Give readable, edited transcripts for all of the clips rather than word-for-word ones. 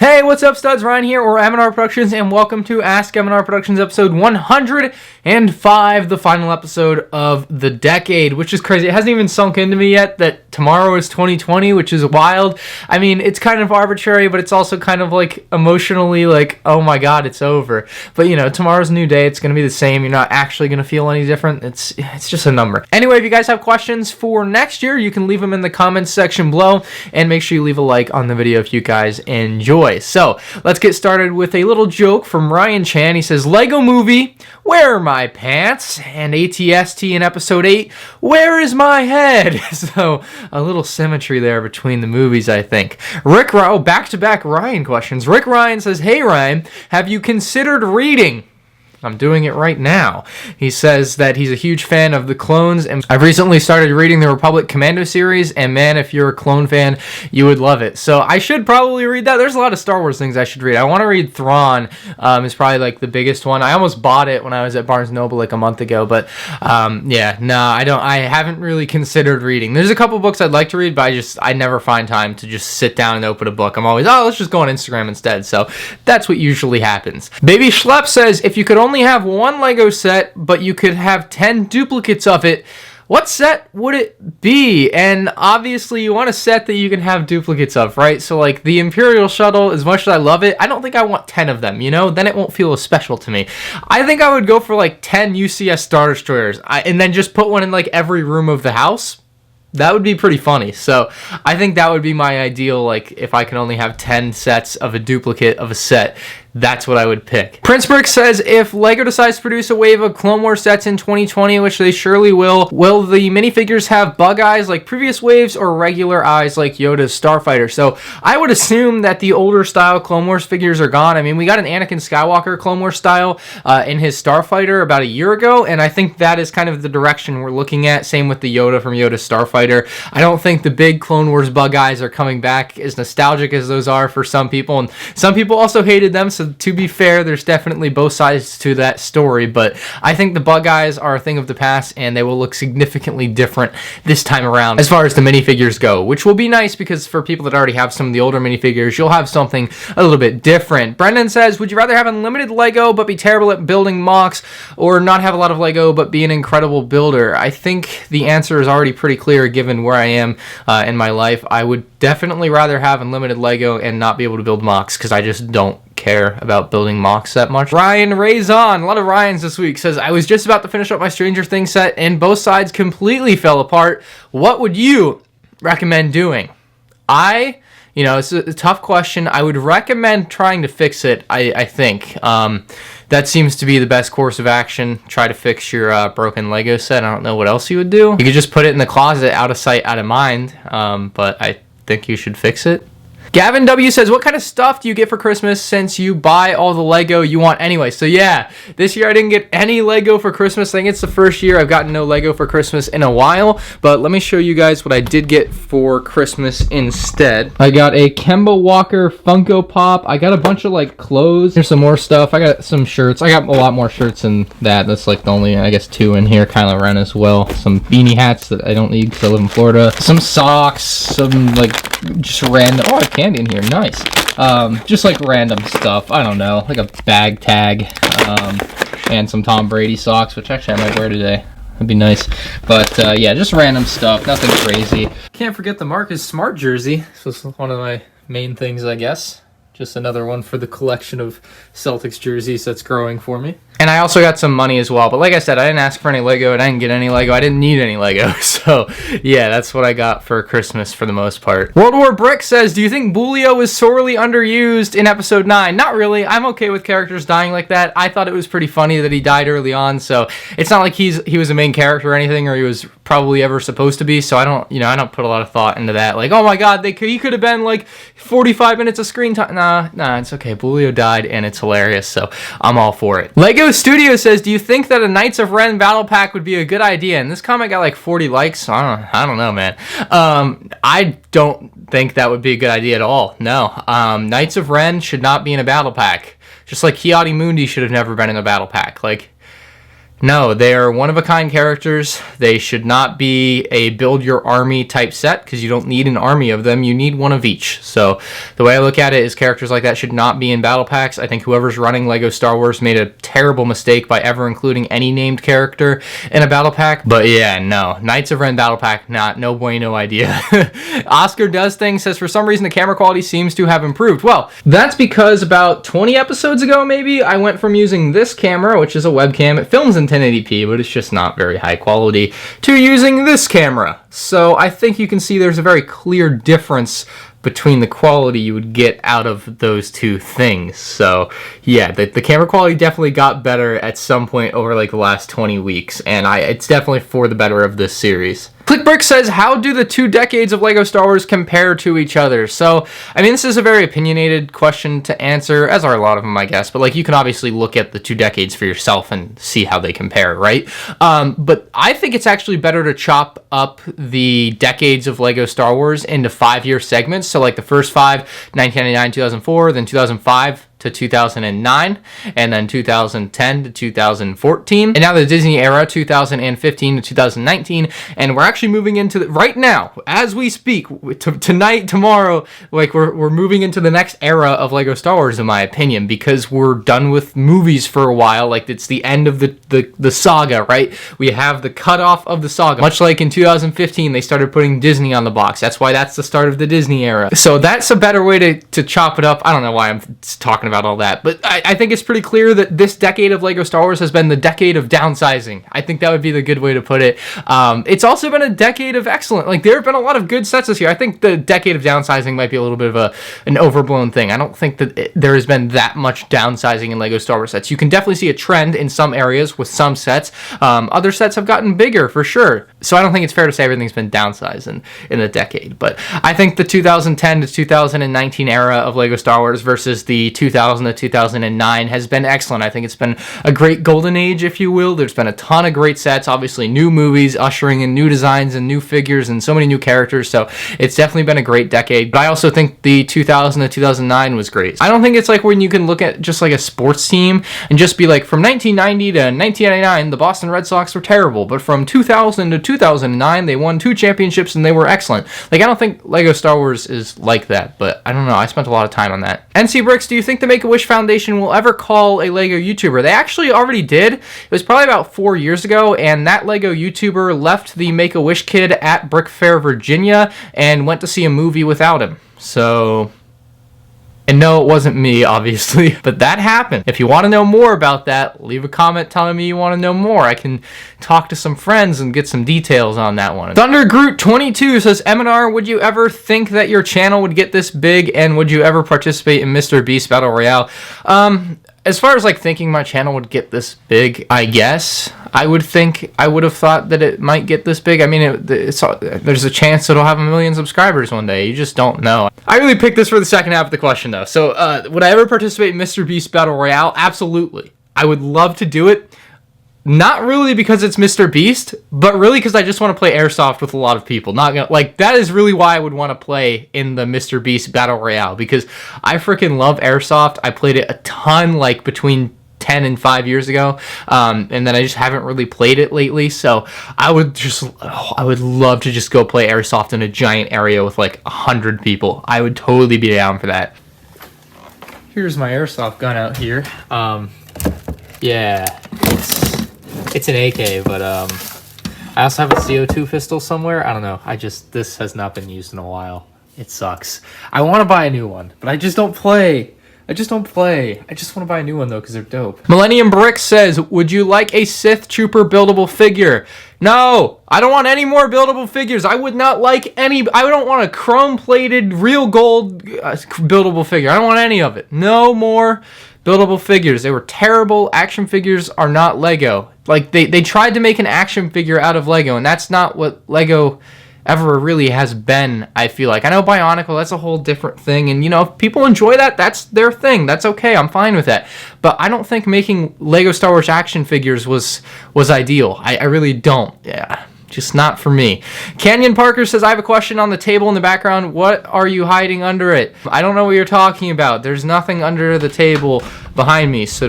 Hey, what's up, studs? Ryan here, or M&R Productions, and welcome to Ask M&R Productions episode 105, the final episode of the decade, which is crazy. It hasn't even sunk into me yet that tomorrow is 2020, which is wild. I mean, it's kind of arbitrary, but it's also kind of like emotionally like, oh my god, it's over. But you know, tomorrow's a new day. It's going to be the same. You're not actually going to feel any different. It's just a number. Anyway, if you guys have questions for next year, you can leave them in the comments section below, and make sure you leave a like on the video if you guys enjoy. So let's get started with a little joke from Ryan Chan. He says, Lego movie, where are my pants? And ATST in episode 8, where is my head? So a little symmetry there between the movies, I think. Back-to-back Ryan questions. Rick Ryan says, hey Ryan, have you considered reading? I'm doing it right now. He says that he's a huge fan of the clones, and I've recently started reading the Republic Commando series, and man, if you're a clone fan, you would love it. So I should probably read that. There's a lot of Star Wars things I should read. I want to read Thrawn. Is probably like the biggest one. I almost bought it when I was at Barnes & Noble like a month ago, but I haven't really considered reading. There's a couple books I'd like to read, but I never find time to just sit down and open a book. I'm always, let's just go on Instagram instead. So that's what usually happens. Baby Schlepp says, if you could only have one Lego set, but you could have 10 duplicates of it, what set would it be? And obviously you want a set that you can have duplicates of, right? So like the Imperial Shuttle, as much as I love it, I don't think I want 10 of them, you know? Then it won't feel as special to me. I think I would go for like 10 UCS Star Destroyers, and then just put one in like every room of the house. That would be pretty funny. So I think that would be my ideal, like if I can only have 10 sets of a duplicate of a set, that's what I would pick. Prince Brick says, if LEGO decides to produce a wave of Clone Wars sets in 2020, which they surely will the minifigures have bug eyes like previous waves or regular eyes like Yoda's Starfighter? So I would assume that the older style Clone Wars figures are gone. I mean, we got an Anakin Skywalker Clone Wars style in his Starfighter about a year ago, and I think that is kind of the direction we're looking at. Same with the Yoda from Yoda's Starfighter. I don't think the big Clone Wars bug eyes are coming back, as nostalgic as those are for some people, and some people also hated them. So to be fair, there's definitely both sides to that story, but I think the bug eyes are a thing of the past, and they will look significantly different this time around as far as the minifigures go, which will be nice because for people that already have some of the older minifigures, you'll have something a little bit different. Brendan says, would you rather have unlimited Lego but be terrible at building MOCs, or not have a lot of Lego but be an incredible builder? I think the answer is already pretty clear given where I am in my life. I would definitely rather have unlimited Lego and not be able to build MOCs because I just don't care about building MOCs that much. Ryan Raison, a lot of Ryans this week, says, I was just about to finish up my Stranger Things set and both sides completely fell apart. What would you recommend doing? It's a tough question. I would recommend trying to fix it, I think. That seems to be the best course of action. Try to fix your broken Lego set. I don't know what else you would do. You could just put it in the closet, out of sight, out of mind, but I think you should fix it. Gavin W says, what kind of stuff do you get for Christmas since you buy all the Lego you want anyway? So yeah, this year I didn't get any Lego for Christmas. I think it's the first year I've gotten no Lego for Christmas in a while, but let me show you guys what I did get for Christmas instead. I got a Kemba Walker Funko Pop. I got a bunch of like clothes. Here's some more stuff. I got some shirts. I got a lot more shirts than that. That's like the only, I guess, 2 in here. Kylo Ren as well. Some beanie hats that I don't need because I live in Florida. Some socks, some like just random, I have candy in here, nice. Just like random stuff, I don't know, like a bag tag, and some Tom Brady socks, which actually I might wear today. That'd be nice. But yeah, just random stuff, nothing crazy. Can't forget the Marcus Smart jersey. This was one of my main things, I guess. Just another one for the collection of Celtics jerseys that's growing for me. And I also got some money as well. But like I said, I didn't ask for any Lego and I didn't get any Lego. I didn't need any Lego. So yeah, that's what I got for Christmas for the most part. World War Brick says, do you think Bulio was sorely underused in episode 9? Not really. I'm okay with characters dying like that. I thought it was pretty funny that he died early on. So it's not like he was a main character or anything, or he was probably ever supposed to be. So I don't put a lot of thought into that. Like, oh my God, he could have been like 45 minutes of screen time. Nah, it's okay. Bulio died and it's hilarious. So I'm all for it. Lego Studio says, do you think that a Knights of Ren battle pack would be a good idea? And this comment got like 40 likes, so I don't know, man. I don't think that would be a good idea at all. No. Knights of Ren should not be in a battle pack. Just like Ki-Adi Mundi should have never been in a battle pack. Like, No, they are one-of-a-kind characters. They should not be a build your army type set because you don't need an army of them. You need one of each. So the way I look at it is characters like that should not be in battle packs. I think whoever's running LEGO Star Wars made a terrible mistake by ever including any named character in a battle pack. But yeah, no. Knights of Ren battle pack, no bueno idea. Oscar Does Things says, for some reason the camera quality seems to have improved. Well, that's because about 20 episodes ago maybe, I went from using this camera, which is a webcam. It films in 1080p, but it's just not very high quality, to using this camera. So I think you can see there's a very clear difference between the quality you would get out of those two things. So yeah, the camera quality definitely got better at some point over like the last 20 weeks, and it's definitely for the better of this series. Clickbrick says, how do the 2 decades of LEGO Star Wars compare to each other? So, I mean, this is a very opinionated question to answer, as are a lot of them, I guess, but like you can obviously look at the 2 decades for yourself and see how they compare, right? But I think it's actually better to chop up the decades of LEGO Star Wars into 5-year segments. So like the first 5, 1999, 2004, then 2005 to 2009, and then 2010 to 2014, and now the Disney era, 2015 to 2019, and we're actually moving into right now, as we speak, tonight, tomorrow, like we're moving into the next era of LEGO Star Wars, in my opinion, because we're done with movies for a while. Like, it's the end of the saga, right? We have the cutoff of the saga. Much like in 2015, they started putting Disney on the box. That's why that's the start of the Disney era. So that's a better way to chop it up. I don't know why I'm talking about all that, but I think it's pretty clear that this decade of LEGO Star Wars has been the decade of downsizing. I think that would be the good way to put it. It's also been a decade of excellent. Like, there have been a lot of good sets this year. I think the decade of downsizing might be a little bit of an overblown thing. I don't think that there has been that much downsizing in LEGO Star Wars sets. You can definitely see a trend in some areas with some sets. Other sets have gotten bigger for sure. So I don't think it's fair to say everything's been downsized in a decade. But I think the 2010 to 2019 era of LEGO Star Wars versus the 2000 to 2009 has been excellent. I think it's been a great golden age, if you will. There's been a ton of great sets, obviously new movies, ushering in new designs and new figures and so many new characters. So it's definitely been a great decade. But I also think the 2000 to 2009 was great. I don't think it's like when you can look at just like a sports team and just be like, from 1990 to 1999, the Boston Red Sox were terrible, but from 2000 to 2009, they won 2 championships and they were excellent. Like, I don't think LEGO Star Wars is like that, but I don't know. I spent a lot of time on that. NC Bricks, do you think the Make-A-Wish Foundation will ever call a LEGO YouTuber? They actually already did. It was probably about 4 years ago, and that LEGO YouTuber left the Make-A-Wish kid at Brick Fair, Virginia, and went to see a movie without him. So... And no, it wasn't me, obviously, but that happened. If you want to know more about that, leave a comment telling me you want to know more. I can talk to some friends and get some details on that one. Thunder Groot 22 says, M&R, would you ever think that your channel would get this big, and would you ever participate in Mr. Beast Battle Royale? As far as like thinking my channel would get this big, I guess I would have thought that it might get this big. I mean, there's a chance it'll have 1 million subscribers one day. You just don't know. I really picked this for the second half of the question though. So would I ever participate in Mr. Beast Battle Royale? Absolutely. I would love to do it. Not really because it's Mr. Beast, but really because I just want to play Airsoft with a lot of people. That is really why I would want to play in the Mr. Beast Battle Royale, because I freaking love Airsoft. I played it a ton, like between 10 and 5 years ago, and then I just haven't really played it lately. So I would love to just go play Airsoft in a giant area with like 100 people. I would totally be down for that. Here's my Airsoft gun out here. Yeah, it's an AK, but I also have a CO2 pistol somewhere. I don't know. This has not been used in a while. It sucks. I want to buy a new one, but I just don't play. I just want to buy a new one though, because they're dope. Millennium Brick says, would you like a Sith Trooper buildable figure? No, I don't want any more buildable figures. I would not like any. I don't want a chrome-plated, real gold buildable figure. I don't want any of it. No more buildable figures. They were terrible. Action figures are not Lego. Like, they tried to make an action figure out of Lego, and that's not what Lego ever really has been, I feel like. I know Bionicle, that's a whole different thing, and if people enjoy that, that's their thing. That's okay. I'm fine with that. But I don't think making Lego Star Wars action figures was ideal. I really don't. Yeah. Just not for me. Canyon Parker says, I have a question on the table in the background. What are you hiding under it? I don't know what you're talking about. There's nothing under the table behind me, so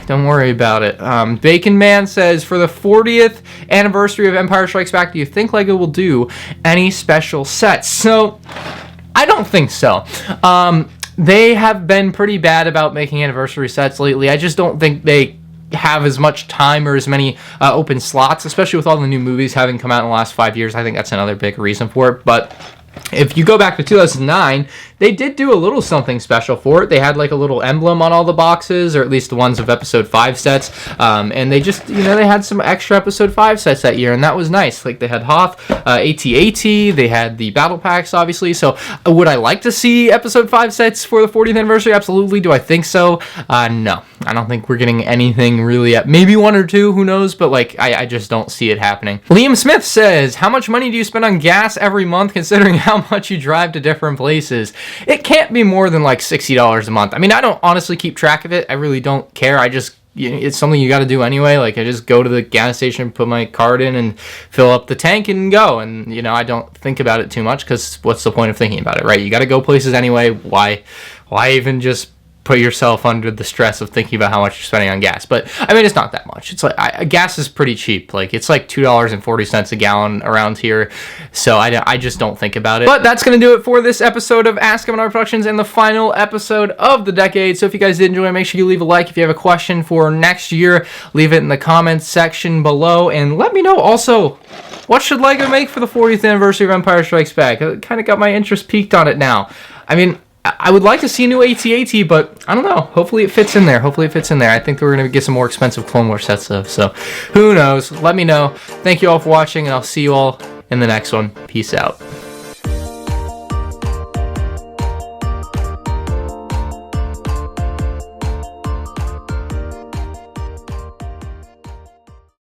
don't worry about it. Bacon Man says, for the 40th anniversary of Empire Strikes Back, do you think LEGO will do any special sets? So, I don't think so. They have been pretty bad about making anniversary sets lately. I just don't think they have as much time or as many open slots, especially with all the new movies having come out in the last 5 years. I think that's another big reason for it. But if you go back to 2009, they did do a little something special for it. They had like a little emblem on all the boxes, or at least the ones of episode 5 sets. And they just, they had some extra episode 5 sets that year, and that was nice. Like they had Hoth, AT-AT, they had the battle packs, obviously. So would I like to see episode 5 sets for the 40th anniversary? Absolutely. Do I think so? No. I don't think we're getting anything really yet. Maybe 1 or 2, who knows? But like, I just don't see it happening. Liam Smith says, how much money do you spend on gas every month, considering how much you drive to different places? It can't be more than like $60 a month. I mean, I don't honestly keep track of it. I really don't care. I just, it's something you got to do anyway. Like I just go to the gas station, put my card in and fill up the tank and go. And, I don't think about it too much because what's the point of thinking about it, right? You got to go places anyway. Why even just put yourself under the stress of thinking about how much you're spending on gas? But I mean, it's not that much. It's like gas is pretty cheap. Like it's like $2.40 a gallon around here. So I just don't think about it. But that's going to do it for this episode of Ask M&R Productions and the final episode of the decade. So if you guys did enjoy, make sure you leave a like. If you have a question for next year, leave it in the comments section below. And let me know also, what should LEGO make for the 40th anniversary of Empire Strikes Back? I kind of got my interest piqued on it now. I mean, I would like to see a new AT-AT, but I don't know. Hopefully it fits in there. I think we're going to get some more expensive Clone Wars sets, though. So who knows? Let me know. Thank you all for watching, and I'll see you all in the next one. Peace out.